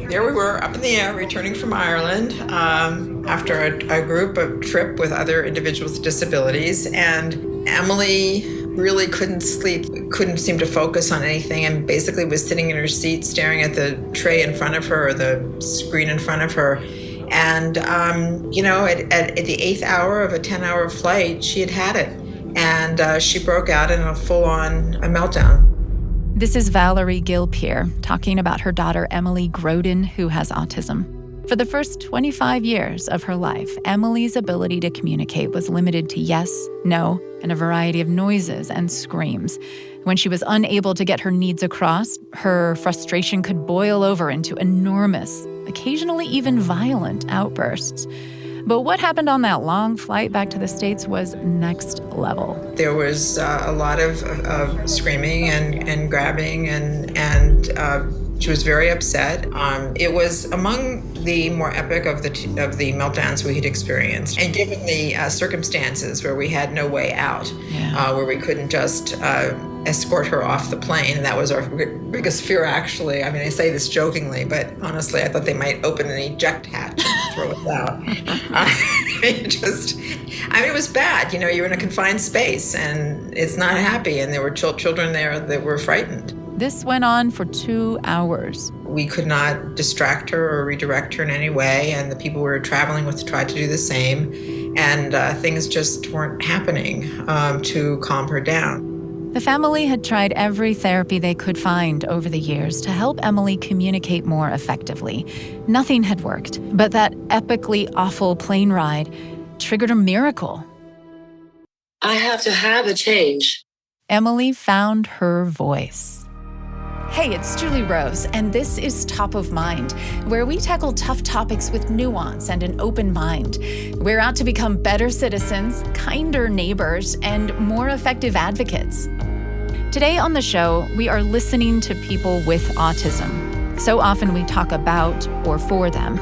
There we were, up in the air, returning from Ireland after a group trip with other individuals with disabilities. And Emily really couldn't sleep, couldn't seem to focus on anything, and basically was sitting in her seat staring at the tray in front of her, or the screen in front of her. And, at the 8th hour of a 10-hour flight, she had it. And she broke out in a full-on meltdown. This is Valerie Gilpeer talking about her daughter, Emily Grodin, who has autism. For the first 25 years of her life, Emily's ability to communicate was limited to yes, no, and a variety of noises and screams. When she was unable to get her needs across, her frustration could boil over into enormous, occasionally even violent outbursts. But what happened on that long flight back to the States was next level. There was a lot of screaming and grabbing, and she was very upset. It was among the more epic of the meltdowns we had experienced. And given the circumstances where we had no way out, where we couldn't just escort her off the plane, and that was our biggest fear, actually. I mean, I say this jokingly, but honestly, I thought they might open an eject hatch and throw us out. It was bad. You're in a confined space, and it's not happy, and there were children there that were frightened. This went on for 2 hours. We could not distract her or redirect her in any way, and the people we were traveling with tried to do the same, and things just weren't happening to calm her down. The family had tried every therapy they could find over the years to help Emily communicate more effectively. Nothing had worked, but that epically awful plane ride triggered a miracle. I have to have a change. Emily found her voice. Hey, it's Julie Rose, and this is Top of Mind, where we tackle tough topics with nuance and an open mind. We're out to become better citizens, kinder neighbors, and more effective advocates. Today on the show, we are listening to people with autism. So often we talk about or for them.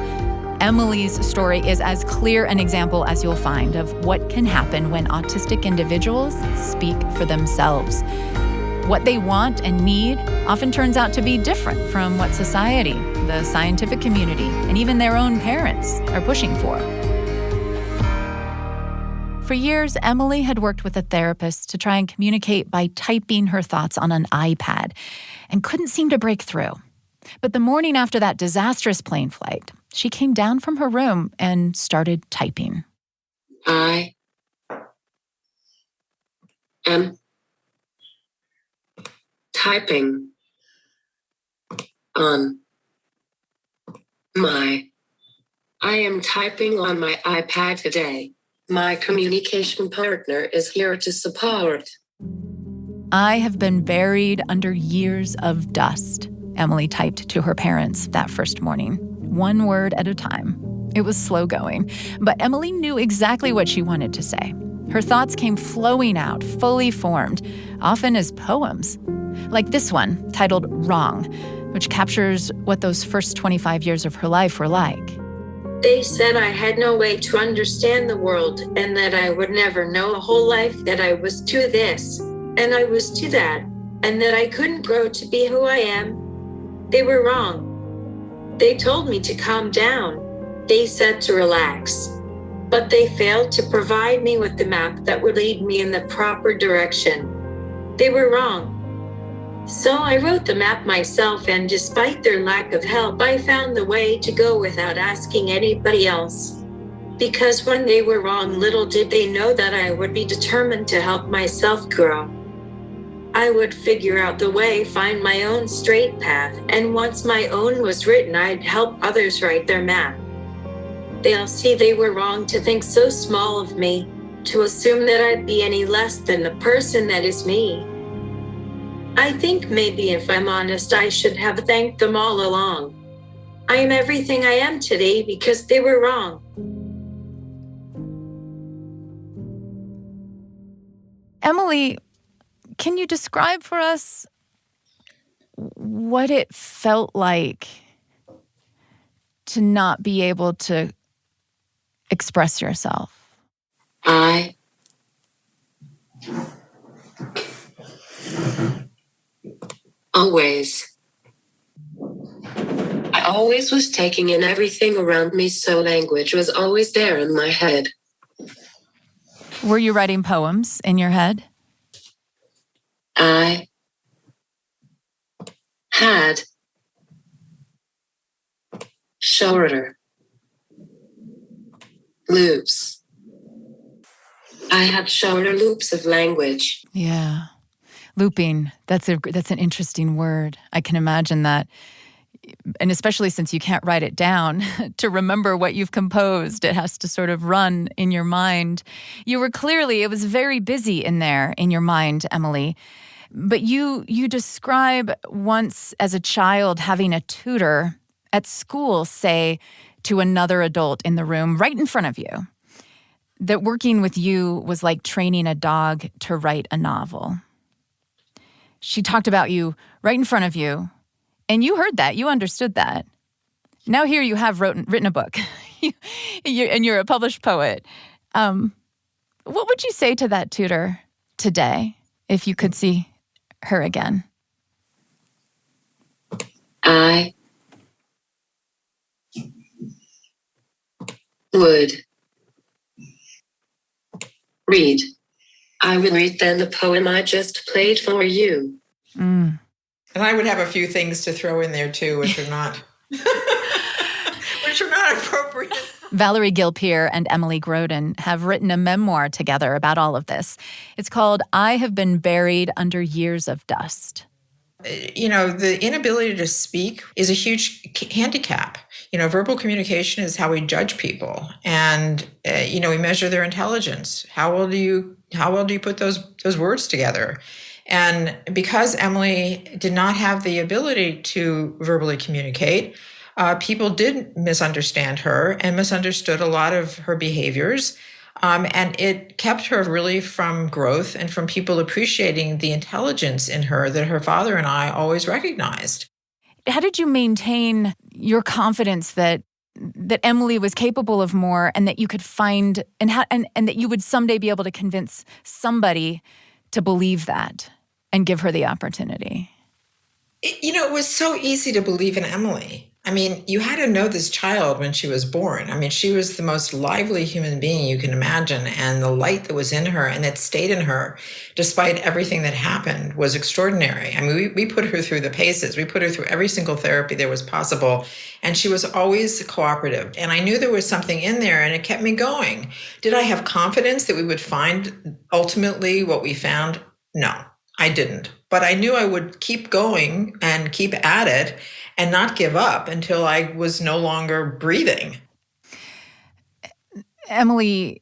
Emily's story is as clear an example as you'll find of what can happen when autistic individuals speak for themselves. What they want and need often turns out to be different from what society, the scientific community, and even their own parents are pushing for. For years, Emily had worked with a therapist to try and communicate by typing her thoughts on an iPad and couldn't seem to break through. But the morning after that disastrous plane flight, she came down from her room and started typing. I am typing on my iPad today. My communication partner is here to support. I have been buried under years of dust, Emily typed to her parents that first morning, one word at a time. It was slow going, but Emily knew exactly what she wanted to say. Her thoughts came flowing out, fully formed, often as poems. Like this one, titled Wrong, which captures what those first 25 years of her life were like. They said I had no way to understand the world and that I would never know a whole life, that I was to this and I was to that, and that I couldn't grow to be who I am. They were wrong. They told me to calm down. They said to relax. But they failed to provide me with the map that would lead me in the proper direction. They were wrong. So I wrote the map myself, and despite their lack of help, I found the way to go without asking anybody else. Because when they were wrong, little did they know that I would be determined to help myself grow. I would figure out the way, find my own straight path, and once my own was written, I'd help others write their map. They'll see they were wrong to think so small of me, to assume that I'd be any less than the person that is me. I think maybe if I'm honest, I should have thanked them all along. I am everything I am today because they were wrong. Emily, can you describe for us what it felt like to not be able to express yourself? I always always was taking in everything around me, so language was always there in my head. Were you writing poems in your head? I had shorter loops. I had shorter loops of language. Yeah. Looping, that's an interesting word. I can imagine that. And especially since you can't write it down, to remember what you've composed, it has to sort of run in your mind. It was very busy in there in your mind, Emily. But you describe once as a child having a tutor at school say to another adult in the room right in front of you that working with you was like training a dog to write a novel. She talked about you right in front of you, and you heard that. You understood that. Now here you have written a book, and you're a published poet. What would you say to that tutor today if you could see her again? I would read. I would read then the poem I just played for you. Mm. And I would have a few things to throw in there too, which are not appropriate. Valerie Gilpeer and Emily Grodin have written a memoir together about all of this. It's called I Have Been Buried Under Years of Dust. The inability to speak is a huge handicap. Verbal communication is how we judge people, and we measure their intelligence. How well do you put those words together? And because Emily did not have the ability to verbally communicate, people did misunderstand her and misunderstood a lot of her behaviors. And it kept her really from growth and from people appreciating the intelligence in her that her father and I always recognized. How did you maintain your confidence that Emily was capable of more, and that you could find and that you would someday be able to convince somebody to believe that and give her the opportunity? It was so easy to believe in Emily. I mean, you had to know this child when she was born. I mean, she was the most lively human being you can imagine, and the light that was in her and that stayed in her, despite everything that happened, was extraordinary. I mean, we put her through the paces. We put her through every single therapy there was possible, and she was always cooperative. And I knew there was something in there, and it kept me going. Did I have confidence that we would find ultimately what we found? No, I didn't. But I knew I would keep going and keep at it and not give up until I was no longer breathing. Emily,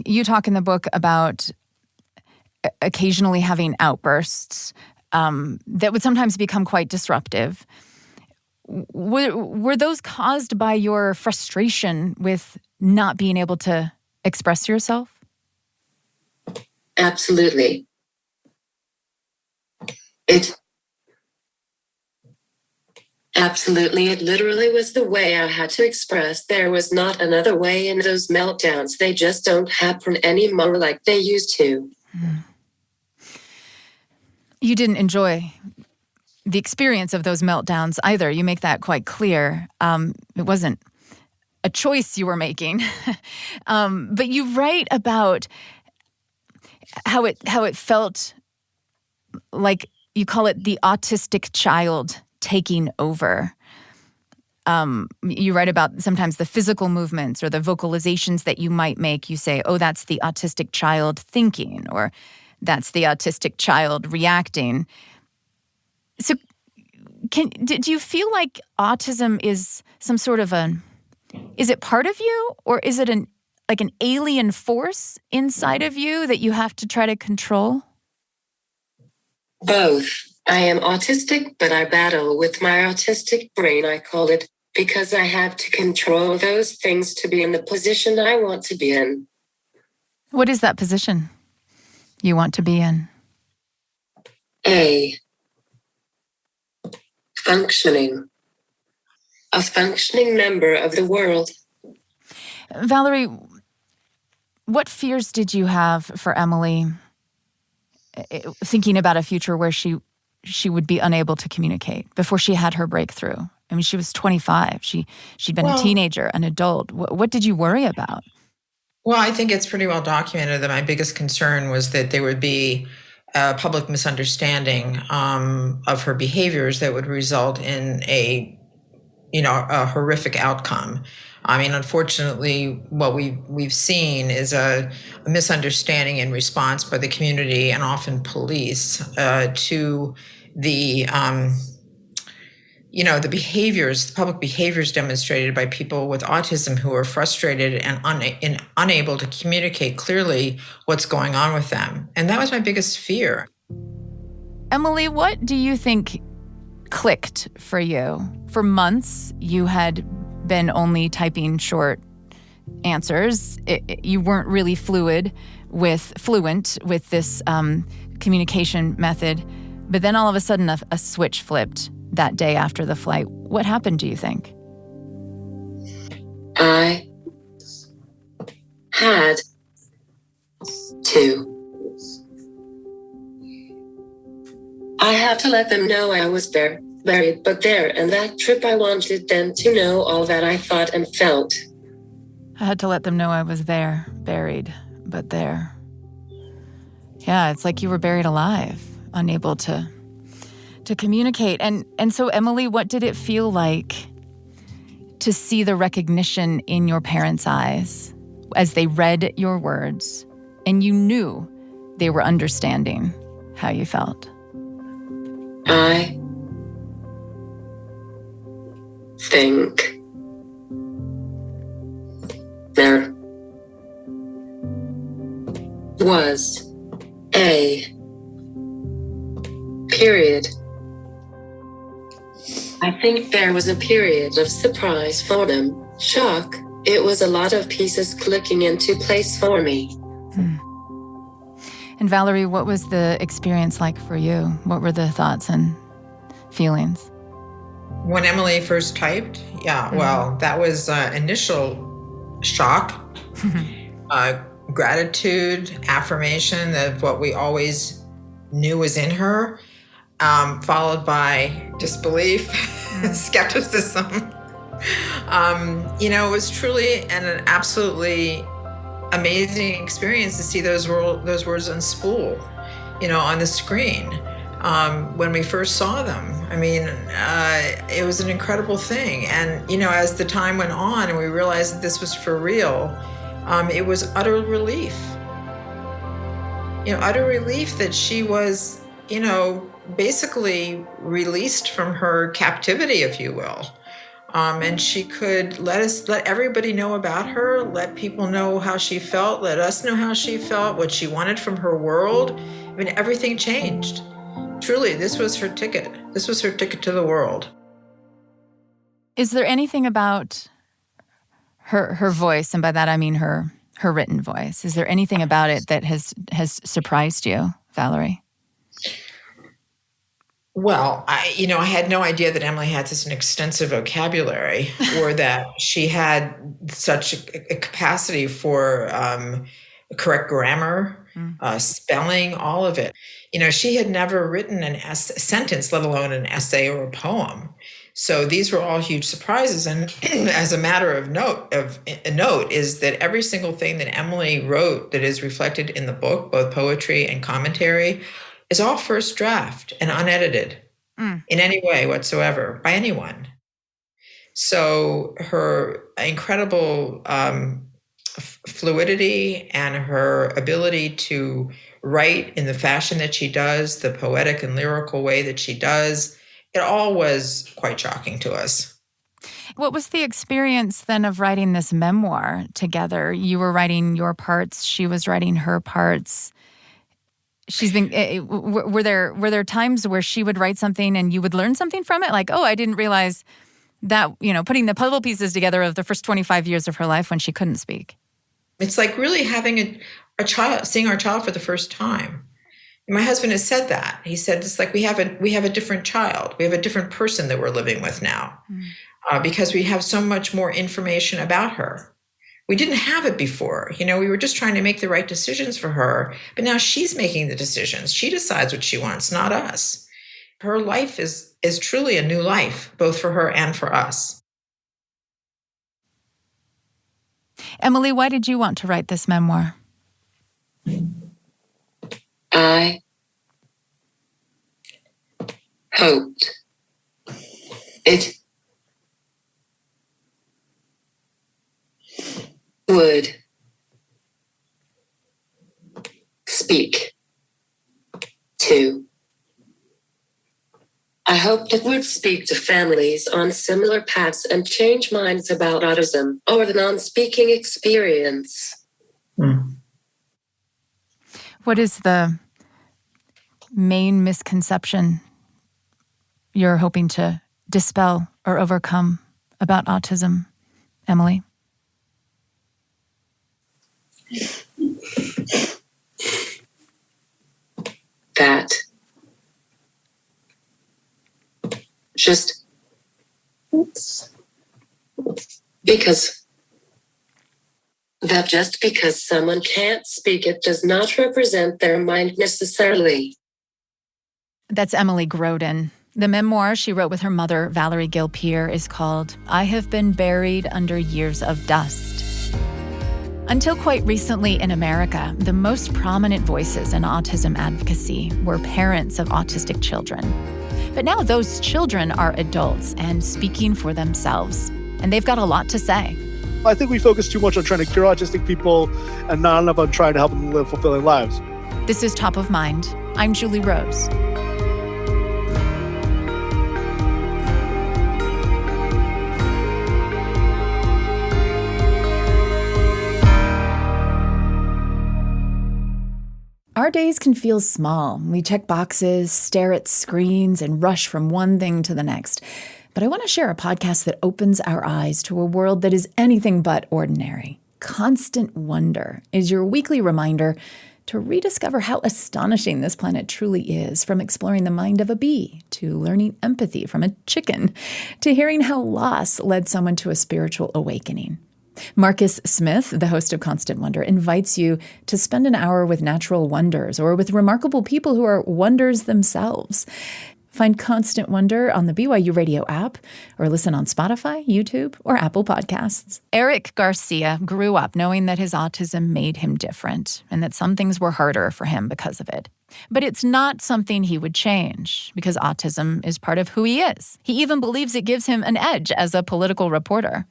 you talk in the book about occasionally having outbursts that would sometimes become quite disruptive. Were those caused by your frustration with not being able to express yourself? Absolutely. Absolutely. It literally was the way I had to express. There was not another way in those meltdowns. They just don't happen anymore like they used to. You didn't enjoy the experience of those meltdowns either. You make that quite clear. It wasn't a choice you were making. But you write about how it felt like, you call it the autistic child taking over. You write about sometimes the physical movements or the vocalizations that you might make. You say, oh, that's the autistic child thinking, or that's the autistic child reacting. So do you feel like autism is some sort of is it part of you, or is it an alien force inside of you that you have to try to control? Both. I am autistic, but I battle with my autistic brain, I call it, because I have to control those things to be in the position I want to be in. What is that position you want to be in? A functioning member of the world. Valerie, what fears did you have for Emily, thinking about a future where she would be unable to communicate before she had her breakthrough? I mean, she was 25. She'd been a teenager, an adult. What did you worry about? Well, I think it's pretty well documented that my biggest concern was that there would be a public misunderstanding of her behaviors that would result in a horrific outcome. I mean, unfortunately, what we've seen is a misunderstanding in response by the community and often police to the the behaviors, the public behaviors demonstrated by people with autism who are frustrated and unable to communicate clearly what's going on with them. And that was my biggest fear. Emily, what do you think clicked for you? For months, you had been only typing short answers. You weren't really fluent with this communication method. But then all of a sudden, a switch flipped that day after the flight. What happened, do you think? I had to let them know I was there, buried, but there. And that trip, I wanted them to know all that I thought and felt. I had to let them know I was there, buried, but there. Yeah, it's like you were buried alive, unable to communicate. And so, Emily, what did it feel like to see the recognition in your parents' eyes as they read your words and you knew they were understanding how you felt? I think there was a period. I think there was a period of surprise for them, shock. It was a lot of pieces clicking into place for me. And Valerie, what was the experience like for you? What were the thoughts and feelings? When Emily first typed, well, that was initial shock, gratitude, affirmation of what we always knew was in her, followed by disbelief, skepticism. It was truly and an absolutely amazing experience to see those words unspool, on the screen. When we first saw them, I mean, it was an incredible thing. And, as the time went on and we realized that this was for real, it was utter relief. Utter relief that she was, basically released from her captivity, if you will. And she could let everybody know about her, let people know how she felt, let us know how she felt, what she wanted from her world. I mean, everything changed. Truly, this was her ticket. This was her ticket to the world. Is there anything about her voice, and by that I mean her written voice, is there anything about it that has surprised you, Valerie? Well, I had no idea that Emily had such an extensive vocabulary or that she had such a capacity for correct grammar, spelling, all of it. She had never written a sentence, let alone an essay or a poem. So these were all huge surprises. And as a matter of note is that every single thing that Emily wrote that is reflected in the book, both poetry and commentary, is all first draft and unedited in any way whatsoever by anyone. So her incredible fluidity and her ability to write in the fashion that she does, the poetic and lyrical way that she does, it all was quite shocking to us. What was the experience then of writing this memoir together? You were writing your parts, she was writing her parts. Were there times where she would write something and you would learn something from it? Like, oh, I didn't realize that, putting the puzzle pieces together of the first 25 years of her life when she couldn't speak. It's like really having a child, seeing our child for the first time. And my husband has said that. He said, it's like we have a different child. We have a different person that we're living with now because we have so much more information about her. We didn't have it before. We were just trying to make the right decisions for her. But now she's making the decisions. She decides what she wants, not us. her life is truly a new life, both for her and for us. Emily, why did you want to write this memoir? I hoped it would speak to. I hoped it would speak to families on similar paths and change minds about autism or the non-speaking experience. What is the main misconception you're hoping to dispel or overcome about autism, Emily? That just because someone can't speak it does not represent their mind necessarily. That's Emily Grodin. The memoir she wrote with her mother, Valerie Gilpeer, is called I Have Been Buried Under Years of Dust. Until quite recently in America, the most prominent voices in autism advocacy were parents of autistic children. But now those children are adults and speaking for themselves, and they've got a lot to say. I think we focus too much on trying to cure autistic people and not enough on trying to help them live fulfilling lives. This is Top of Mind. I'm Julie Rose. Our days can feel small. We check boxes, stare at screens, and rush from one thing to the next. But I want to share a podcast that opens our eyes to a world that is anything but ordinary. Constant Wonder is your weekly reminder to rediscover how astonishing this planet truly is, from exploring the mind of a bee, to learning empathy from a chicken, to hearing how loss led someone to a spiritual awakening. Marcus Smith, the host of Constant Wonder, invites you to spend an hour with natural wonders or with remarkable people who are wonders themselves. Find Constant Wonder on the BYU Radio app or listen on Spotify, YouTube, or Apple Podcasts. Eric Garcia grew up knowing that his autism made him different and that some things were harder for him because of it. But it's not something he would change because autism is part of who he is. He even believes it gives him an edge as a political reporter.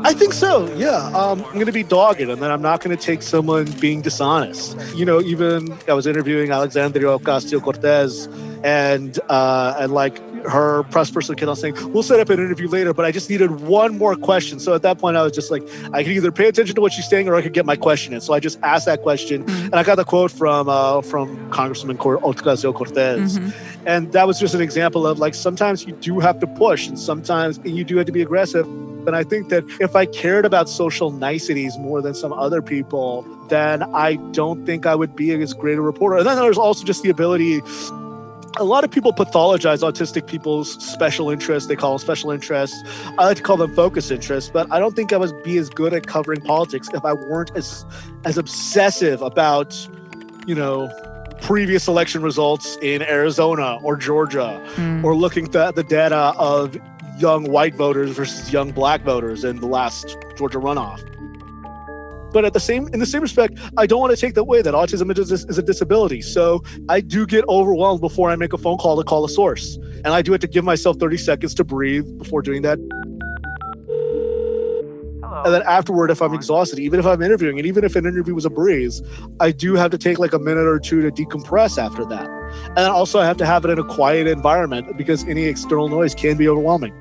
I think so, yeah. I'm going to be dogged, and then I'm not going to take someone being dishonest. You know, even I was interviewing Alexandria Ocasio-Cortez, and like her press person kept on saying, we'll set up an interview later, but I just needed one more question. So at that point, I was just like, I could either pay attention to what she's saying or I could get my question in. So I just asked that question, and I got the quote from Congresswoman Ocasio-Cortez. And that was just an example of, like, sometimes you do have to push, and sometimes you do have to be aggressive. And I think that if I cared about social niceties more than some other people, then I don't think I would be as great a reporter. And then there's also just the ability. A lot of people pathologize autistic people's special interests. They call them special interests. I like to call them focus interests, but I don't think I would be as good at covering politics if I weren't as obsessive about, previous election results in Arizona or Georgia, or looking at the data of young white voters versus young black voters in the last Georgia runoff. But in the same respect, I don't want to take the way that autism is a disability. So I do get overwhelmed before I make a phone call to call a source. And I do have to give myself 30 seconds to breathe before doing that. Hello. And then afterward, if I'm exhausted, even if I'm interviewing, and even if an interview was a breeze, I do have to take like a minute or two to decompress after that. And also I have to have it in a quiet environment because any external noise can be overwhelming.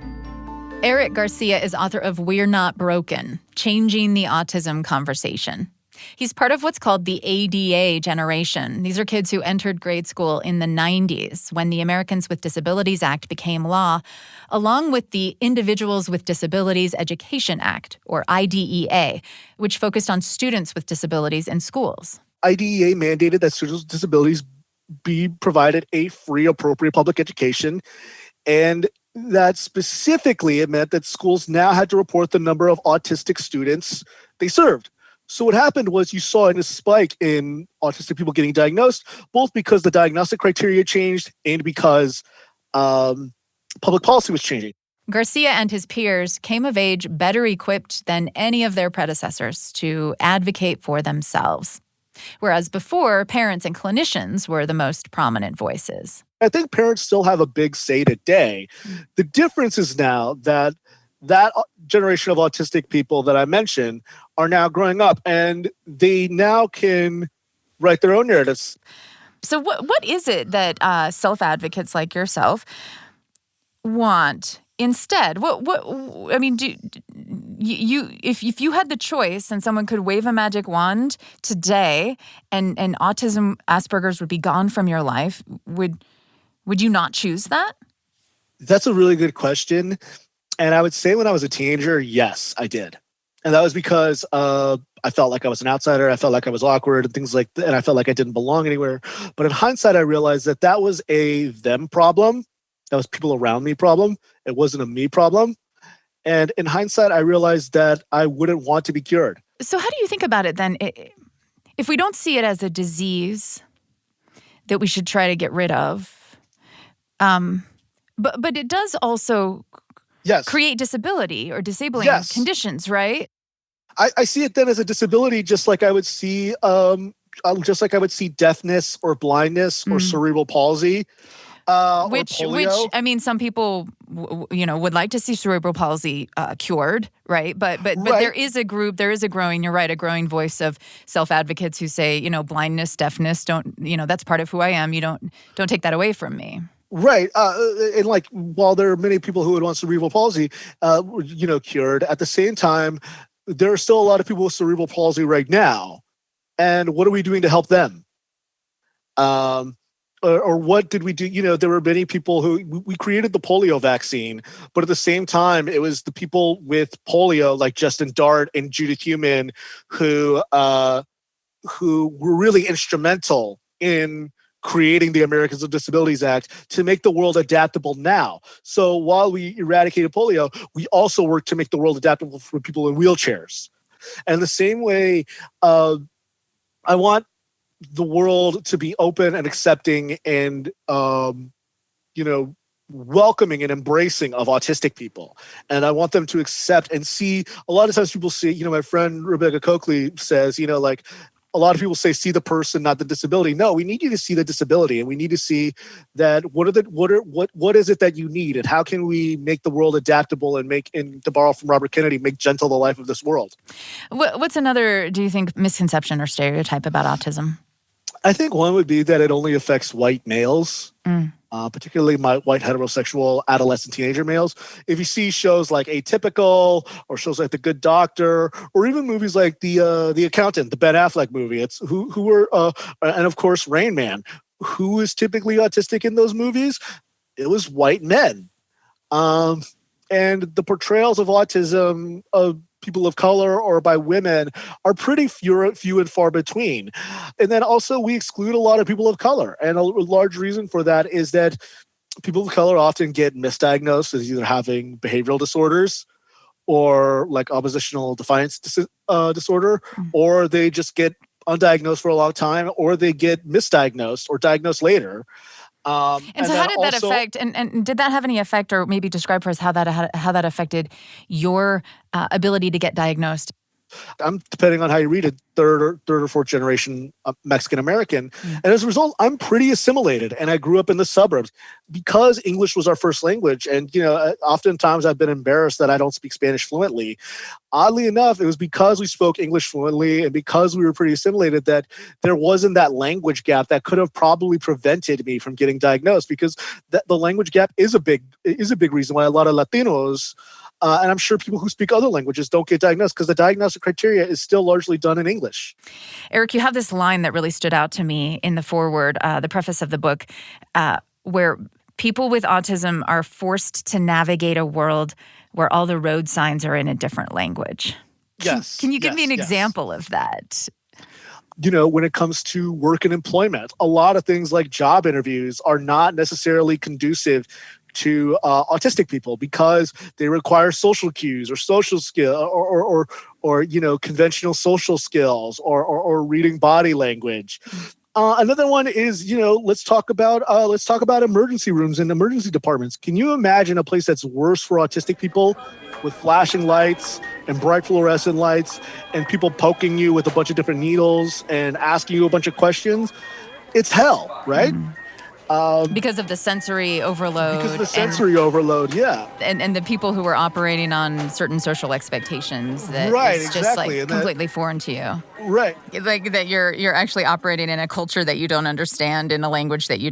Eric Garcia is author of We're Not Broken, Changing the Autism Conversation. He's part of what's called the ADA generation. These are kids who entered grade school in the 90s when the Americans with Disabilities Act became law, along with the Individuals with Disabilities Education Act, or IDEA, which focused on students with disabilities in schools. IDEA mandated that students with disabilities be provided a free, appropriate public education, and that specifically it meant that schools now had to report the number of autistic students they served. So what happened was you saw a spike in autistic people getting diagnosed, both because the diagnostic criteria changed and because public policy was changing. Garcia and his peers came of age better equipped than any of their predecessors to advocate for themselves. Whereas before, parents and clinicians were the most prominent voices. I think parents still have a big say today. The difference is now that generation of autistic people that I mentioned are now growing up, and they now can write their own narratives. So what is it that self-advocates like yourself want instead? If you had the choice and someone could wave a magic wand today and autism, Asperger's would be gone from your life, would you not choose that? That's a really good question. And I would say when I was a teenager, yes, I did. And that was because I felt like I was an outsider. I felt like I was awkward and things like that. And I felt like I didn't belong anywhere. But in hindsight, I realized that was a them problem. That was people around me problem. It wasn't a me problem. And in hindsight, I realized that I wouldn't want to be cured. So how do you think about it then? If we don't see it as a disease that we should try to get rid of, but it does also create disability or disabling conditions, right? I see it then as a disability, just like I would see deafness or blindness or cerebral palsy. Which I mean, some people would like to see cerebral palsy cured, right? But there is a growing voice of self-advocates who say, blindness, deafness, that's part of who I am. You don't take that away from me. Right. And while there are many people who would want cerebral palsy, cured, at the same time, there are still a lot of people with cerebral palsy right now. And what are we doing to help them? Or what did we do? There were many people we created the polio vaccine, but at the same time, it was the people with polio like Justin Dart and Judith Heumann who were really instrumental in creating the Americans with Disabilities Act to make the world adaptable now. So while we eradicated polio, we also worked to make the world adaptable for people in wheelchairs. And the same way, I want the world to be open and accepting and, welcoming and embracing of autistic people. And I want them to accept and see. A lot of times people see, my friend Rebecca Coakley says, a lot of people say, see the person, not the disability. No, we need you to see the disability, and we need to see that what is it that you need, and how can we make the world adaptable and to borrow from Robert Kennedy, make gentle the life of this world. What's another, do you think, misconception or stereotype about autism? I think one would be that it only affects white males, particularly white heterosexual adolescent teenager males. If you see shows like Atypical or shows like The Good Doctor, or even movies like The Accountant, the Ben Affleck movie, it's who were and of course Rain Man, who is typically autistic in those movies? It was white men, and the portrayals of autism of people of color or by women are pretty few and far between. And then also we exclude a lot of people of color. And a large reason for that is that people of color often get misdiagnosed as either having behavioral disorders or like oppositional defiance disorder, or they just get undiagnosed for a long time, or they get misdiagnosed or diagnosed later. And so how did that affect, and did that have any effect, or maybe describe for us how that affected your ability to get diagnosed? I'm, depending on how you read it, third or fourth generation Mexican American. And as a result, I'm pretty assimilated. And I grew up in the suburbs because English was our first language. And, oftentimes I've been embarrassed that I don't speak Spanish fluently. Oddly enough, it was because we spoke English fluently and because we were pretty assimilated that there wasn't that language gap that could have probably prevented me from getting diagnosed, because the language gap is a big reason why a lot of Latinos and I'm sure people who speak other languages don't get diagnosed, because the diagnostic criteria is still largely done in English. Eric, you have this line that really stood out to me in the foreword, the preface of the book, where people with autism are forced to navigate a world where all the road signs are in a different language. Can you give me an example of that? When it comes to work and employment, a lot of things like job interviews are not necessarily conducive to autistic people because they require social cues or social skill or conventional social skills or reading body language. Another one is, let's talk about emergency rooms and emergency departments. Can you imagine a place that's worse for autistic people with flashing lights and bright fluorescent lights and people poking you with a bunch of different needles and asking you a bunch of questions? It's hell, right? Because of the sensory overload. Yeah. And the people who are operating on certain social expectations that right, is just exactly. completely foreign to you. Right. Like that you're actually operating in a culture that you don't understand, in a language that you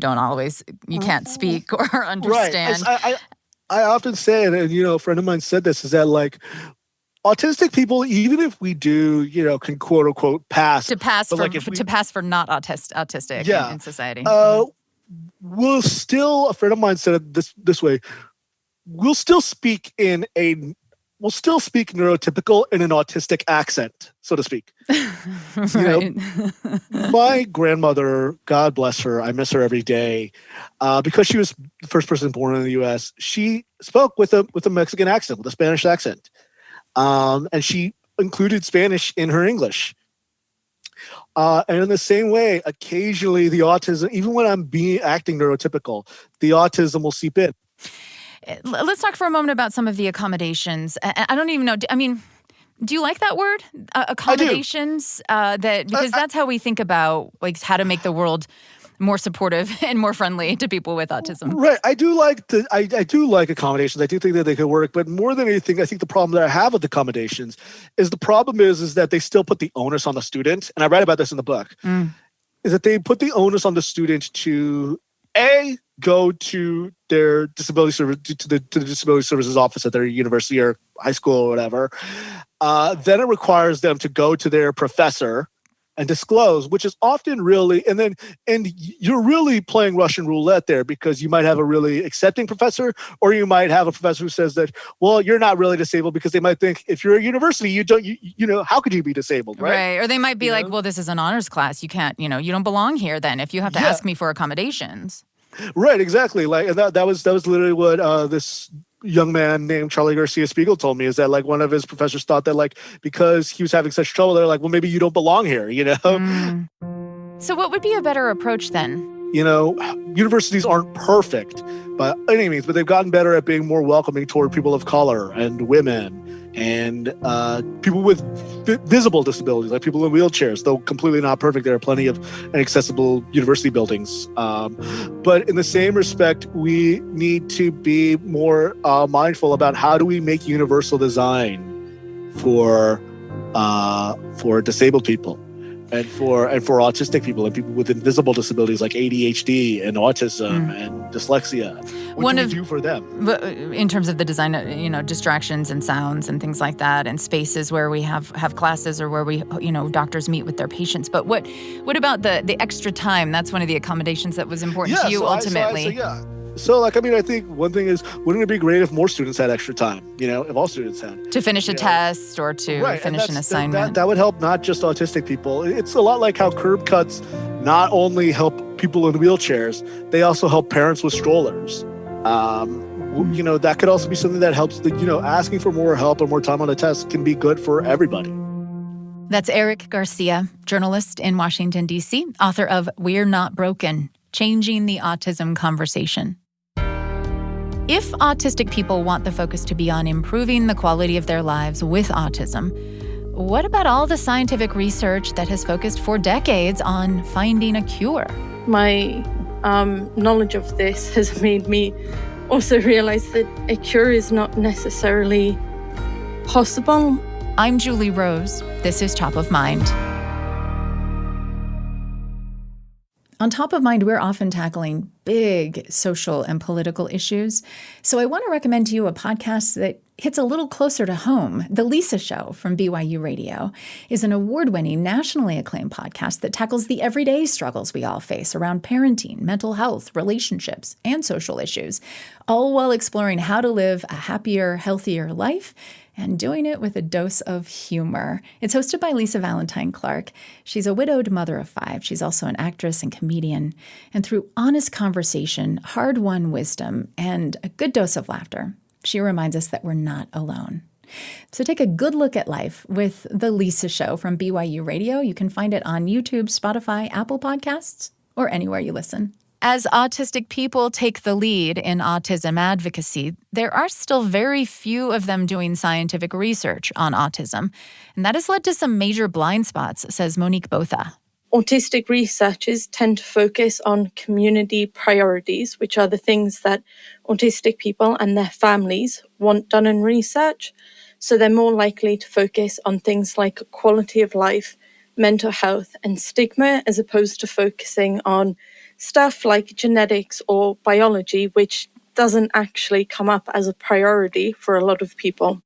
can't speak or understand. Right. I often say, and a friend of mine said this, is that like autistic people, even if we do, can quote unquote pass to pass for not autistic in society. We'll still, a friend of mine said it this way, we'll still speak neurotypical in an autistic accent, so to speak. Right. My grandmother, God bless her, I miss her every day, because she was the first person born in the U.S. She spoke with a Mexican accent, with a Spanish accent, and she included Spanish in her English. And in the same way, occasionally the autism, even when I'm acting neurotypical, the autism will seep in. Let's talk for a moment about some of the accommodations. I don't even know. Do you like that word? Accommodations? Because that's how we think about like how to make the world more supportive and more friendly to people with autism. Right. I do like accommodations. I do think that they could work. But more than anything, I think the problem that I have with accommodations is that they still put the onus on the student. And I write about this in the book. Is that they put the onus on the student to go to their disability service, to the disability services office at their university or high school or whatever. Then it requires them to go to their professor and disclose, which is often really, and you're really playing Russian roulette there, because you might have a really accepting professor, or you might have a professor who says that, well, you're not really disabled, because they might think if you're a university, how could you be disabled, right? Right. Or they might be like, well, this is an honors class. You can't, you don't belong here then if you have to ask me for accommodations. Right, exactly. Like, and that was literally what this young man named Charlie Garcia Spiegel told me, is that like one of his professors thought that like because he was having such trouble, they're like, well, maybe you don't belong here, So what would be a better approach then? Universities aren't perfect by any means, but they've gotten better at being more welcoming toward people of color and women and people with visible disabilities, like people in wheelchairs. Though completely not perfect, there are plenty of inaccessible university buildings. But in the same respect, we need to be more mindful about how do we make universal design for disabled people. And for autistic people and people with invisible disabilities like ADHD and autism and dyslexia. What do we do for them? In terms of the design, distractions and sounds and things like that, and spaces where we have classes or where we, doctors meet with their patients. But what about the extra time? That's one of the accommodations that was important to you ultimately. So, I think one thing is, wouldn't it be great if more students had extra time, if all students had? To finish a test or to finish an assignment. That would help not just autistic people. It's a lot like how curb cuts not only help people in wheelchairs, they also help parents with strollers. That could also be something that helps, asking for more help or more time on a test can be good for everybody. That's Eric Garcia, journalist in Washington, D.C., author of We're Not Broken, Changing the Autism Conversation. If autistic people want the focus to be on improving the quality of their lives with autism, what about all the scientific research that has focused for decades on finding a cure? My knowledge of this has made me also realize that a cure is not necessarily possible. I'm Julie Rose. This is Top of Mind. On Top of Mind, we're often tackling big social and political issues. So I want to recommend to you a podcast that hits a little closer to home. The Lisa Show from BYU Radio is an award-winning, nationally acclaimed podcast that tackles the everyday struggles we all face around parenting, mental health, relationships, and social issues, all while exploring how to live a happier, healthier life and doing it with a dose of humor. It's hosted by Lisa Valentine Clark. She's a widowed mother of 5. She's also an actress and comedian. And through honest conversation, hard-won wisdom, and a good dose of laughter, she reminds us that we're not alone. So take a good look at life with The Lisa Show from BYU Radio. You can find it on YouTube, Spotify, Apple Podcasts, or anywhere you listen. As autistic people take the lead in autism advocacy, there are still very few of them doing scientific research on autism. And that has led to some major blind spots, says Monique Botha. Autistic researchers tend to focus on community priorities, which are the things that autistic people and their families want done in research. So they're more likely to focus on things like quality of life, mental health, and stigma, as opposed to focusing on stuff like genetics or biology, which doesn't actually come up as a priority for a lot of people.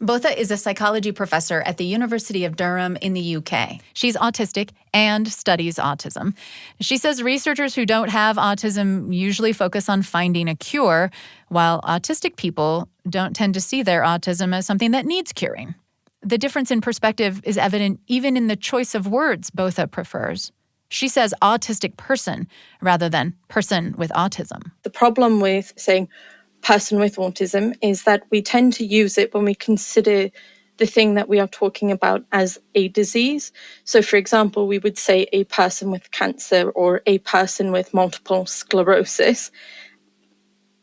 Botha is a psychology professor at the University of Durham in the UK. She's autistic and studies autism. She says researchers who don't have autism usually focus on finding a cure, while autistic people don't tend to see their autism as something that needs curing. The difference in perspective is evident even in the choice of words Botha prefers. She says autistic person rather than person with autism. The problem with saying person with autism is that we tend to use it when we consider the thing that we are talking about as a disease. So, for example, we would say a person with cancer or a person with multiple sclerosis.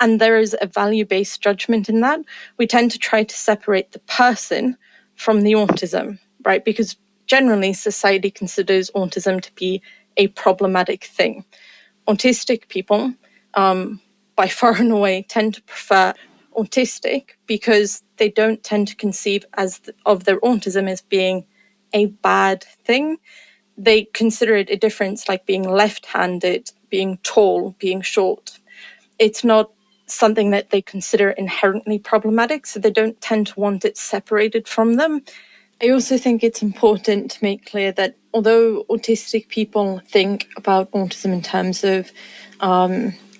And there is a value-based judgment in that. We tend to try to separate the person from the autism, right? Because generally society considers autism to be a problematic thing. Autistic people, by far and away, tend to prefer autistic because they don't tend to conceive of their autism as being a bad thing. They consider it a difference like being left-handed, being tall, being short. It's not something that they consider inherently problematic, so they don't tend to want it separated from them. I also think it's important to make clear that although autistic people think about autism in terms of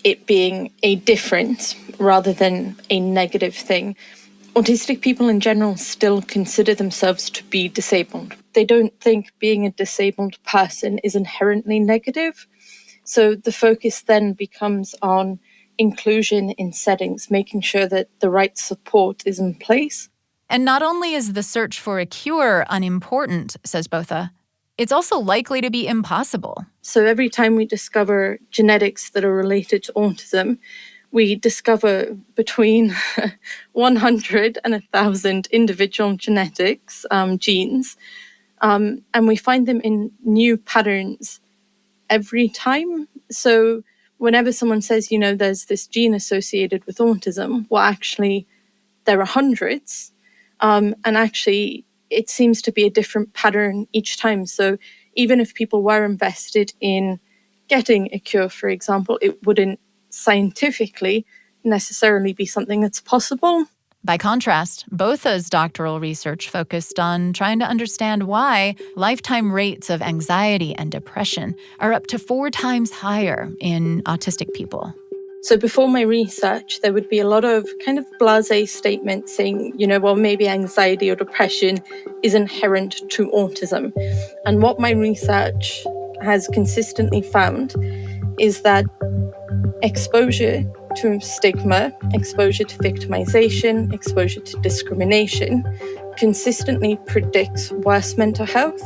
it being a difference rather than a negative thing, autistic people in general still consider themselves to be disabled. They don't think being a disabled person is inherently negative. So the focus then becomes on inclusion in settings, making sure that the right support is in place. And not only is the search for a cure unimportant, says Botha, it's also likely to be impossible. So every time we discover genetics that are related to autism, we discover between 100 and 1,000 individual genetics, genes, and we find them in new patterns every time. So whenever someone says, there's this gene associated with autism, well, actually, there are hundreds. And actually, it seems to be a different pattern each time. So even if people were invested in getting a cure, for example, it wouldn't scientifically necessarily be something that's possible. By contrast, Botha's doctoral research focused on trying to understand why lifetime rates of anxiety and depression are up to 4 times higher in autistic people. So before my research, there would be a lot of kind of blasé statements saying, well, maybe anxiety or depression is inherent to autism. And what my research has consistently found is that exposure to stigma, exposure to victimization, exposure to discrimination consistently predicts worse mental health,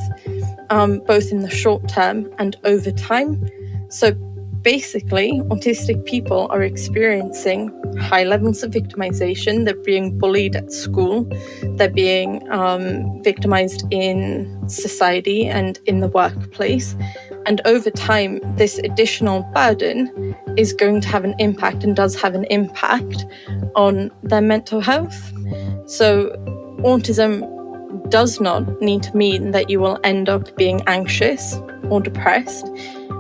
both in the short term and over time. So basically, autistic people are experiencing high levels of victimization. They're being bullied at school. They're being victimized in society and in the workplace. And over time, this additional burden is going to have an impact and does have an impact on their mental health. So autism does not need to mean that you will end up being anxious or depressed.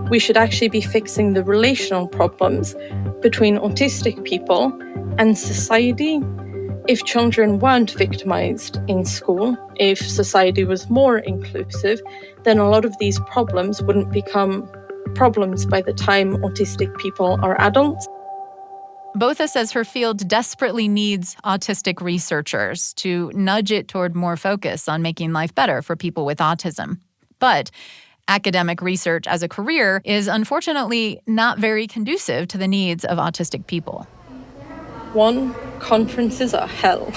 We should actually be fixing the relational problems between autistic people and society. If children weren't victimized in school, if society was more inclusive, then a lot of these problems wouldn't become problems by the time autistic people are adults. Botha says her field desperately needs autistic researchers to nudge it toward more focus on making life better for people with autism. But academic research as a career is unfortunately not very conducive to the needs of autistic people. One, conferences are hell.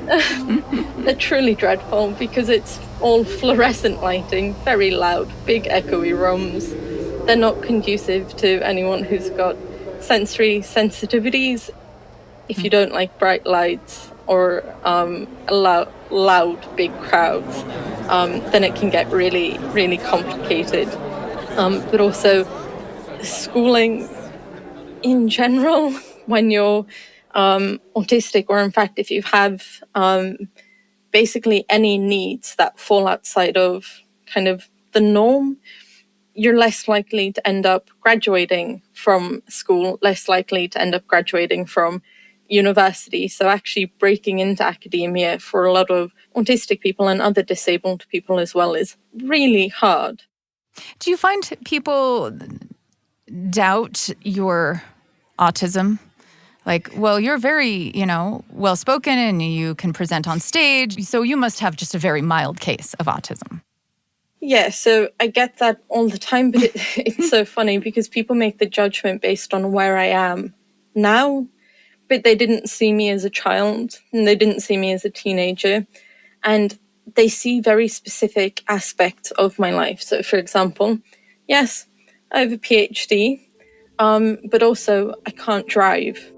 They're truly dreadful because it's all fluorescent lighting, very loud, big echoey rooms. They're not conducive to anyone who's got sensory sensitivities. If you don't like bright lights or loud, big crowds, then it can get really, really complicated. But also schooling in general, when you're autistic, or in fact, if you have basically any needs that fall outside of kind of the norm, you're less likely to end up graduating from school, less likely to end up graduating from university. So actually breaking into academia for a lot of autistic people and other disabled people as well is really hard. Do you find people doubt your autism? Like, well, you're very, well-spoken and you can present on stage, so you must have just a very mild case of autism. Yeah, so I get that all the time, but it's so funny because people make the judgment based on where I am now, but they didn't see me as a child and they didn't see me as a teenager, and they see very specific aspects of my life. So, for example, yes, I have a PhD, but also I can't drive.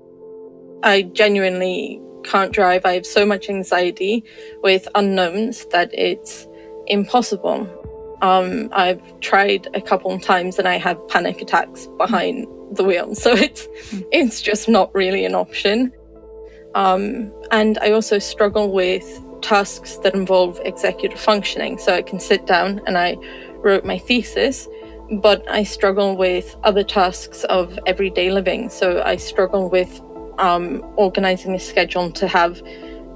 I genuinely can't drive. I have so much anxiety with unknowns that it's impossible. I've tried a couple of times and I have panic attacks behind the wheel. So it's just not really an option. And I also struggle with tasks that involve executive functioning. So I can sit down and I wrote my thesis, but I struggle with other tasks of everyday living. So I struggle with organizing a schedule to have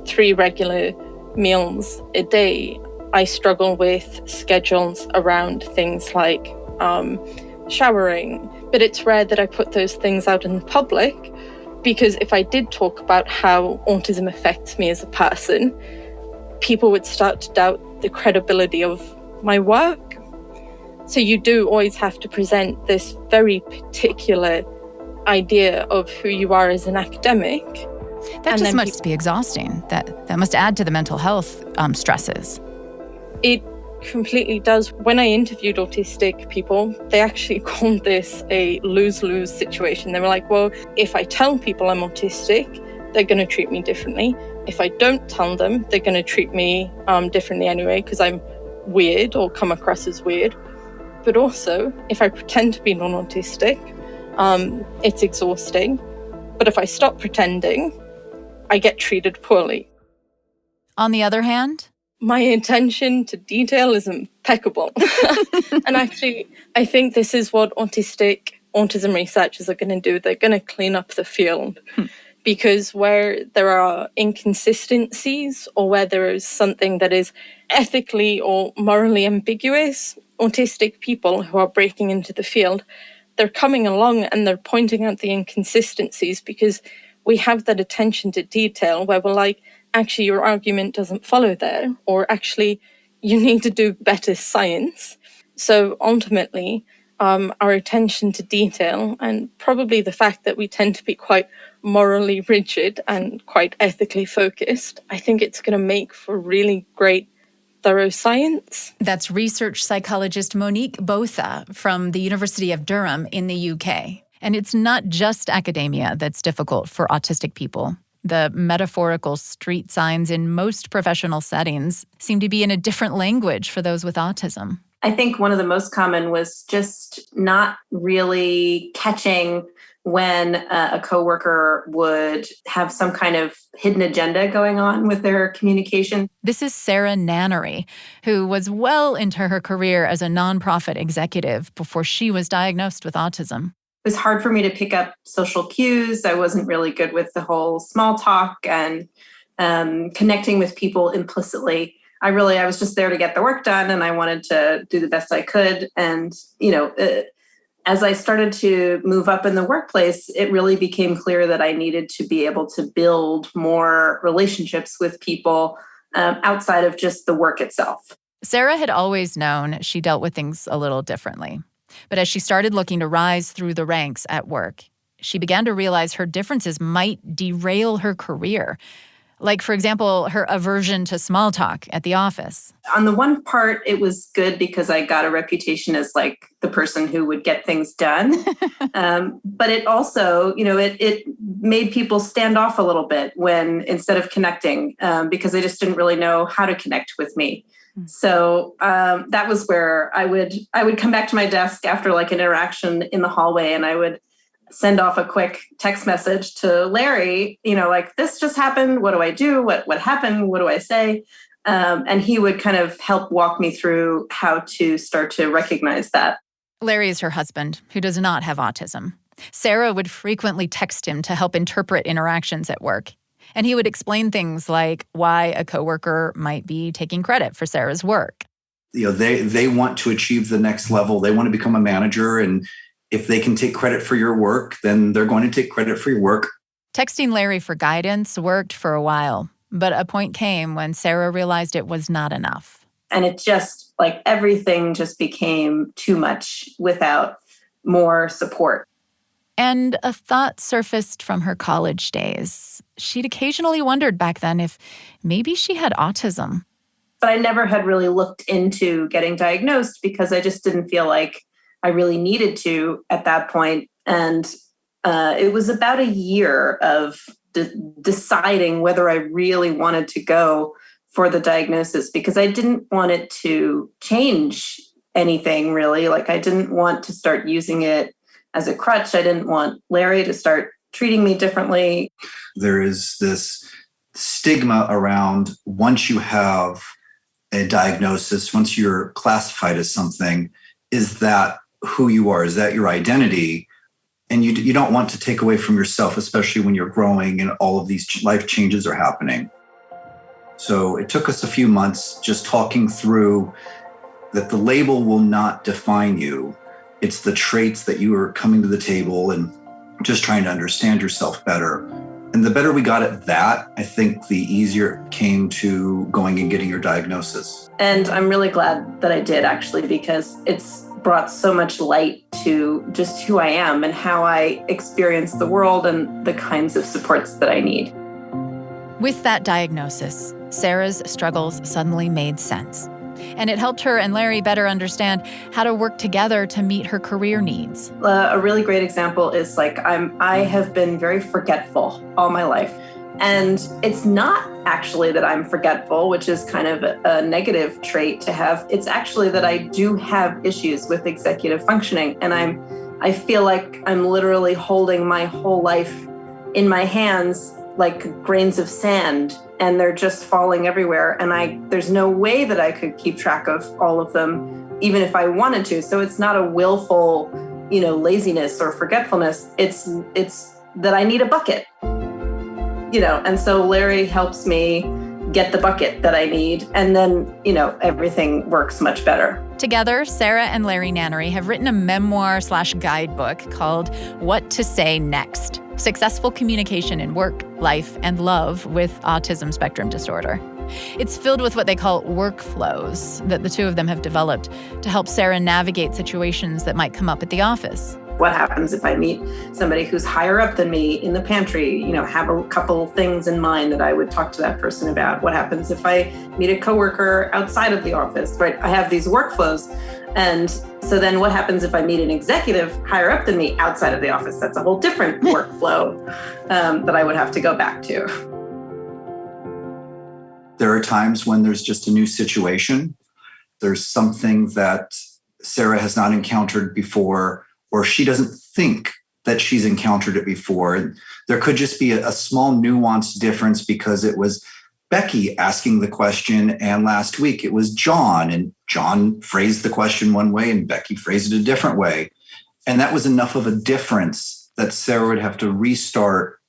3 regular meals a day. I struggle with schedules around things like showering, but it's rare that I put those things out in the public, because if I did talk about how autism affects me as a person, people would start to doubt the credibility of my work. So you do always have to present this very particular idea of who you are as an academic. That just must be exhausting. That must add to the mental health stresses. It completely does. When I interviewed autistic people, they actually called this a lose-lose situation. They were like, well, if I tell people I'm autistic, they're going to treat me differently. If I don't tell them, they're going to treat me differently anyway, because I'm weird or come across as weird. But also, if I pretend to be non-autistic, it's exhausting. But if I stop pretending, I get treated poorly. On the other hand, my attention to detail is impeccable. And actually, I think this is what autism researchers are going to do. They're going to clean up the field. Because where there are inconsistencies or where there is something that is ethically or morally ambiguous, autistic people who are breaking into the field, they're coming along and they're pointing out the inconsistencies, because we have that attention to detail where we're like, actually, your argument doesn't follow there, or actually, you need to do better science. So ultimately, our attention to detail, and probably the fact that we tend to be quite morally rigid and quite ethically focused, I think it's going to make for really great, thorough science. That's research psychologist Monique Botha from the University of Durham in the UK. And it's not just academia that's difficult for autistic people. The metaphorical street signs in most professional settings seem to be in a different language for those with autism. I think one of the most common was just not really catching when a coworker would have some kind of hidden agenda going on with their communication. This is Sarah Nannery, who was well into her career as a nonprofit executive before she was diagnosed with autism. It was hard for me to pick up social cues. I wasn't really good with the whole small talk and connecting with people implicitly. I was just there to get the work done, and I wanted to do the best I could. And, as I started to move up in the workplace, it really became clear that I needed to be able to build more relationships with people outside of just the work itself. Sarah had always known she dealt with things a little differently. But as she started looking to rise through the ranks at work, she began to realize her differences might derail her career. Like, for example, her aversion to small talk at the office. On the one part, it was good because I got a reputation as like the person who would get things done. But it also, it made people stand off a little bit when instead of connecting, because they just didn't really know how to connect with me. So that was where I would come back to my desk after like an interaction in the hallway, and I would send off a quick text message to Larry, like, this just happened. What do I do? What happened? What do I say? And he would kind of help walk me through how to start to recognize that. Larry is her husband, who does not have autism. Sarah would frequently text him to help interpret interactions at work. And he would explain things like why a coworker might be taking credit for Sarah's work. They want to achieve the next level. They want to become a manager, and if they can take credit for your work, then they're going to take credit for your work. Texting Larry for guidance worked for a while, but a point came when Sarah realized it was not enough. And it just, like, everything just became too much without more support. And a thought surfaced from her college days. She'd occasionally wondered back then if maybe she had autism. But I never had really looked into getting diagnosed because I just didn't feel like I really needed to at that point. And it was about a year of deciding whether I really wanted to go for the diagnosis, because I didn't want it to change anything really. Like, I didn't want to start using it as a crutch. I didn't want Larry to start treating me differently. There is this stigma around once you have a diagnosis, once you're classified as something, is that who you are? Is that your identity? And you don't want to take away from yourself, especially when you're growing and all of these life changes are happening. So it took us a few months just talking through that the label will not define you. It's the traits that you are coming to the table and just trying to understand yourself better. And the better we got at that, I think the easier it came to going and getting your diagnosis. And I'm really glad that I did, actually, because it's brought so much light to just who I am and how I experience the world and the kinds of supports that I need. With that diagnosis, Sarah's struggles suddenly made sense. And it helped her and Larry better understand how to work together to meet her career needs. A really great example is I have been very forgetful all my life. And it's not actually that I'm forgetful, which is kind of a negative trait to have. It's actually that I do have issues with executive functioning. And I feel like I'm literally holding my whole life in my hands like grains of sand, and they're just falling everywhere. And there's no way that I could keep track of all of them, even if I wanted to. So it's not a willful, laziness or forgetfulness. It's that I need a bucket. And so Larry helps me get the bucket that I need. And then, everything works much better. Together, Sarah and Larry Nannery have written a memoir/guidebook called What to Say Next: Successful Communication in Work, Life, and Love with Autism Spectrum Disorder. It's filled with what they call workflows that the two of them have developed to help Sarah navigate situations that might come up at the office. What happens if I meet somebody who's higher up than me in the pantry? Have a couple things in mind that I would talk to that person about. What happens if I meet a coworker outside of the office, right? I have these workflows. And so then what happens if I meet an executive higher up than me outside of the office? That's a whole different workflow that I would have to go back to. There are times when there's just a new situation. There's something that Sarah has not encountered before, or she doesn't think that she's encountered it before. And there could just be a small nuanced difference because it was Becky asking the question, and last week it was John, and John phrased the question one way and Becky phrased it a different way. And that was enough of a difference that Sarah would have to restart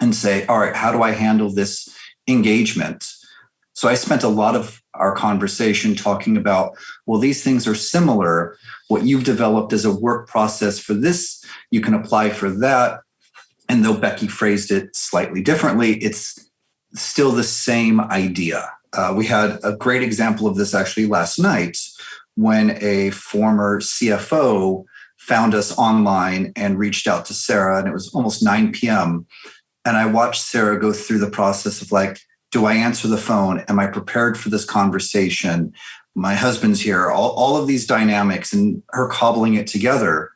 and say, all right, how do I handle this engagement? So I spent a lot of our conversation talking about, well, these things are similar. What you've developed as a work process for this, you can apply for that. And though Becky phrased it slightly differently, it's still the same idea. We had a great example of this actually last night when a former CFO found us online and reached out to Sarah, and it was almost 9 p.m. And I watched Sarah go through the process of Do I answer the phone? Am I prepared for this conversation? My husband's here, all of these dynamics and her cobbling it together.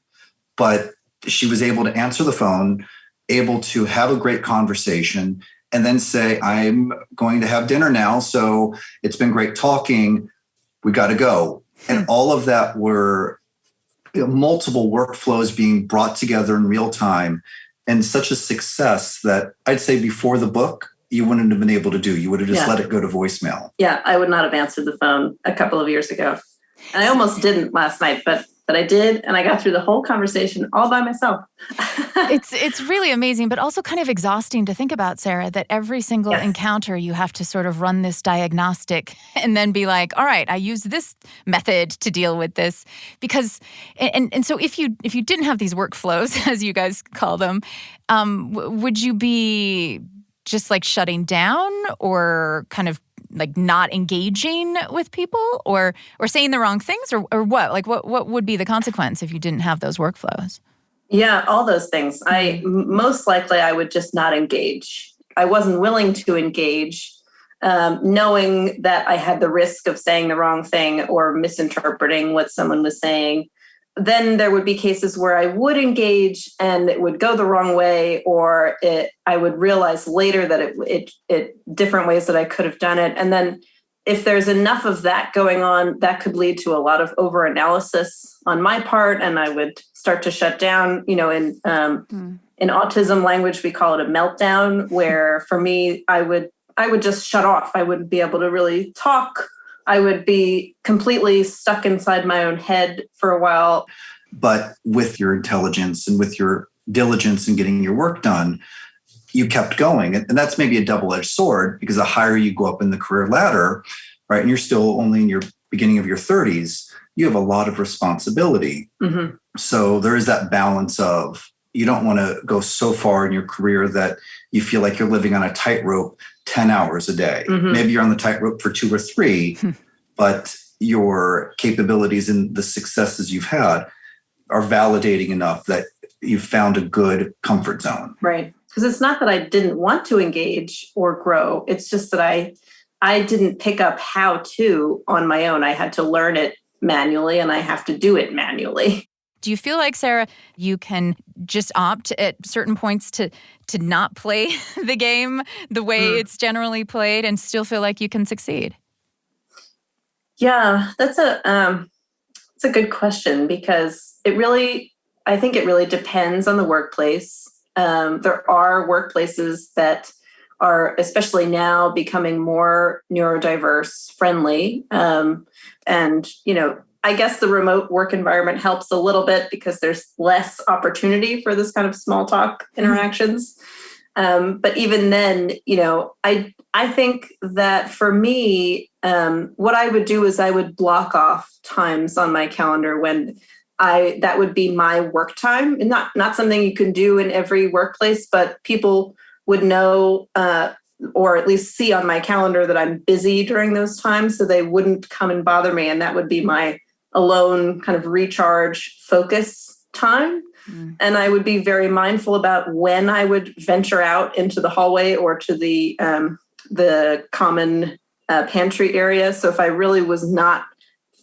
But she was able to answer the phone, able to have a great conversation, and then say, I'm going to have dinner now. So it's been great talking. We got to go. And all of that were multiple workflows being brought together in real time, and such a success that I'd say before the book, you wouldn't have been able to do. You would have just let it go to voicemail. Yeah, I would not have answered the phone a couple of years ago. And I almost didn't last night, but I did. And I got through the whole conversation all by myself. It's really amazing, but also kind of exhausting to think about, Sarah, that every single encounter you have to sort of run this diagnostic and then be like, all right, I use this method to deal with this. Because, and so if you didn't have these workflows, as you guys call them, would you be just like shutting down or kind of like not engaging with people or saying the wrong things or what? Like what would be the consequence if you didn't have those workflows? Yeah, all those things. Most likely I would just not engage. I wasn't willing to engage, knowing that I had the risk of saying the wrong thing or misinterpreting what someone was saying. Then there would be cases where I would engage and it would go the wrong way, or I would realize later that it different ways that I could have done it. And then if there's enough of that going on, that could lead to a lot of over-analysis on my part, and I would start to shut down. You know, in autism language, we call it a meltdown, where for me, I would just shut off. I wouldn't be able to really talk. I would be completely stuck inside my own head for a while. But with your intelligence and with your diligence in getting your work done, you kept going. And that's maybe a double-edged sword, because the higher you go up in the career ladder, right, and you're still only in your beginning of your 30s, you have a lot of responsibility. Mm-hmm. So there is that balance of, you don't want to go so far in your career that you feel like you're living on a tightrope 10 hours a day. Mm-hmm. Maybe you're on the tightrope for 2 or 3, but your capabilities and the successes you've had are validating enough that you've found a good comfort zone. Right. Because it's not that I didn't want to engage or grow. It's just that I didn't pick up how to on my own. I had to learn it manually, and I have to do it manually. Do you feel like, Sarah, you can just opt at certain points to not play the game the way it's generally played and still feel like you can succeed? Yeah, that's a good question, because I think it really depends on the workplace. There are workplaces that are, especially now, becoming more neurodiverse friendly. And, you know, I guess the remote work environment helps a little bit because there's less opportunity for this kind of small talk interactions. But even then, you know, I think that for me, what I would do is I would block off times on my calendar when that would be my work time. And not something you can do in every workplace, but people would know, or at least see on my calendar that I'm busy during those times, so they wouldn't come and bother me. And that would be my alone kind of recharge focus time. And I would be very mindful about when I would venture out into the hallway or to the common pantry area. So if I really was not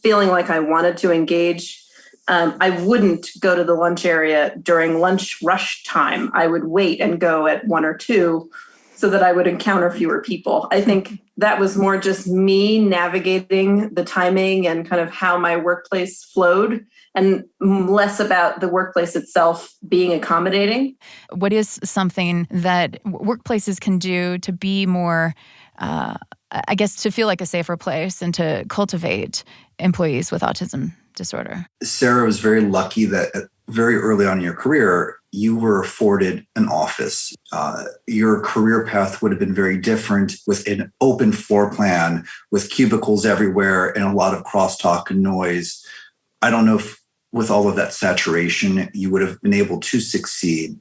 feeling like I wanted to engage, I wouldn't go to the lunch area during lunch rush time. I would wait and go at 1 or 2 so that I would encounter fewer people. I think that was more just me navigating the timing and kind of how my workplace flowed, and less about the workplace itself being accommodating. What is something that workplaces can do to be more, I guess, to feel like a safer place and to cultivate employees with autism disorder? Sarah was very lucky that very early on in your career, you were afforded an office. Your career path would have been very different with an open floor plan, with cubicles everywhere and a lot of crosstalk and noise. I don't know if with all of that saturation, you would have been able to succeed.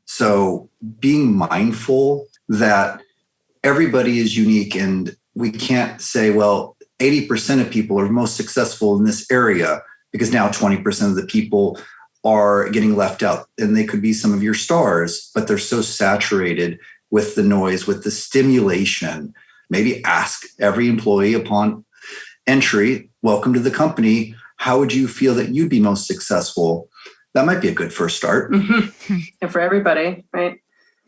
So being mindful that everybody is unique, and we can't say, well, 80% of people are most successful in this area, because now 20% of the people are getting left out, and they could be some of your stars, but they're so saturated with the noise, with the stimulation, Maybe ask every employee upon entry, welcome to the company. How would you feel that you'd be most successful? That might be a good first start. Mm-hmm. And for everybody, right?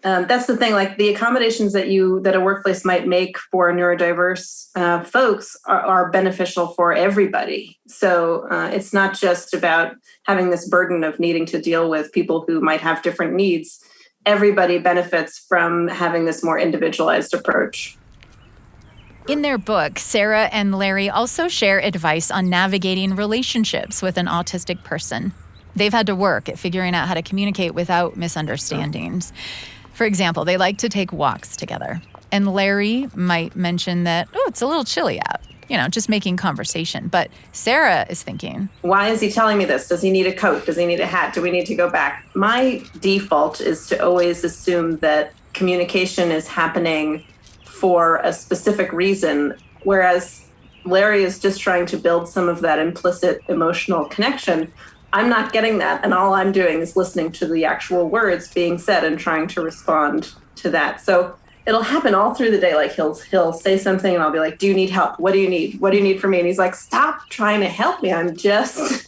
That's the thing, like the accommodations that a workplace might make for neurodiverse folks are beneficial for everybody. So it's not just about having this burden of needing to deal with people who might have different needs. Everybody benefits from having this more individualized approach. In their book, Sarah and Larry also share advice on navigating relationships with an autistic person. They've had to work at figuring out how to communicate without misunderstandings. For example, they like to take walks together. And Larry might mention that, it's a little chilly out, just making conversation. But Sarah is thinking, why is he telling me this? Does he need a coat? Does he need a hat? Do we need to go back? My default is to always assume that communication is happening for a specific reason, whereas Larry is just trying to build some of that implicit emotional connection. I'm not getting that, and all I'm doing is listening to the actual words being said and trying to respond to that. So it'll happen all through the day. Like he'll say something and I'll be like, do you need help? What do you need? What do you need from me? And he's like, stop trying to help me. I'm just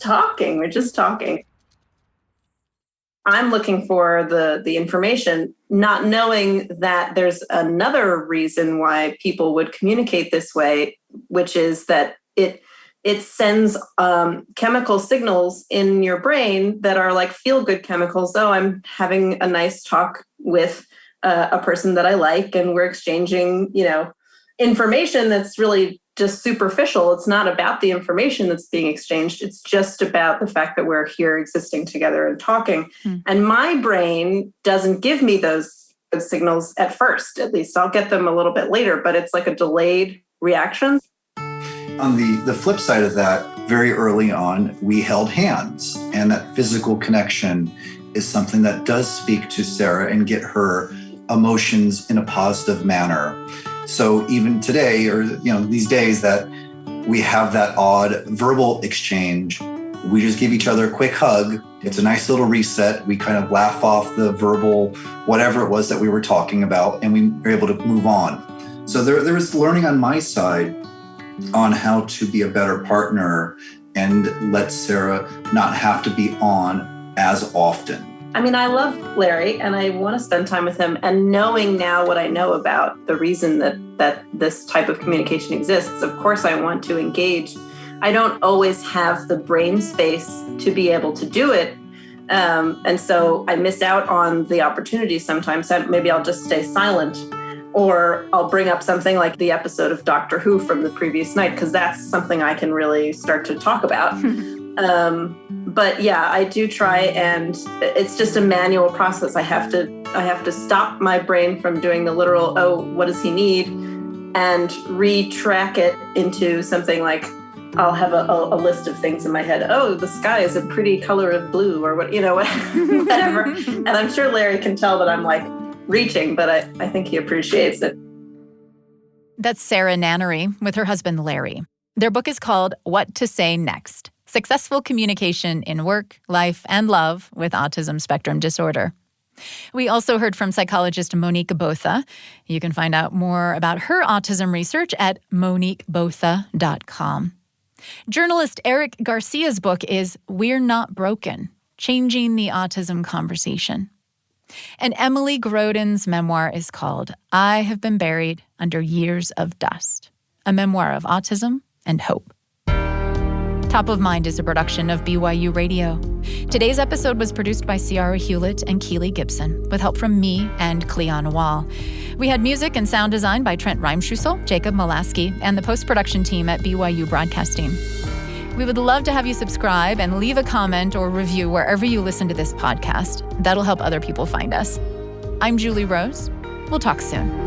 talking. We're just talking. I'm looking for the information, not knowing that there's another reason why people would communicate this way, which is that it sends chemical signals in your brain that are like feel-good chemicals. Oh, I'm having a nice talk with a person that I like, and we're exchanging, information that's really just superficial. It's not about the information that's being exchanged. It's just about the fact that we're here existing together and talking. And my brain doesn't give me those signals at first. At least I'll get them a little bit later, but it's like a delayed reaction. On the flip side of that, very early on, we held hands, and that physical connection is something that does speak to Sarah and get her emotions in a positive manner. So even today, or these days that we have that odd verbal exchange, we just give each other a quick hug. It's a nice little reset. We kind of laugh off the verbal, whatever it was that we were talking about, and we were able to move on. So there was learning on my side on how to be a better partner and let Sarah not have to be on as often. I mean, I love Larry and I want to spend time with him. And knowing now what I know about the reason that this type of communication exists, of course I want to engage. I don't always have the brain space to be able to do it. And so I miss out on the opportunity sometimes. Maybe I'll just stay silent, or I'll bring up something like the episode of Doctor Who from the previous night, because that's something I can really start to talk about. But yeah, I do try, and it's just a manual process. I have to stop my brain from doing the literal, oh, what does he need? And retrack it into something like, I'll have a list of things in my head. Oh, the sky is a pretty color of blue, or whatever. And I'm sure Larry can tell that I'm like reaching, but I think he appreciates it. That's Sarah Nannery with her husband, Larry. Their book is called What to Say Next: Successful Communication in Work, Life, and Love with Autism Spectrum Disorder. We also heard from psychologist Monique Botha. You can find out more about her autism research at moniquebotha.com. Journalist Eric Garcia's book is We're Not Broken: Changing the Autism Conversation. And Emily Grodin's memoir is called I Have Been Buried Under Years of Dust, a memoir of autism and hope. Top of Mind is a production of BYU Radio. Today's episode was produced by Ciara Hewlett and Keely Gibson, with help from me and Cleona Wall. We had music and sound design by Trent Reimschussel, Jacob Molaski, and the post-production team at BYU Broadcasting. We would love to have you subscribe and leave a comment or review wherever you listen to this podcast. That'll help other people find us. I'm Julie Rose. We'll talk soon.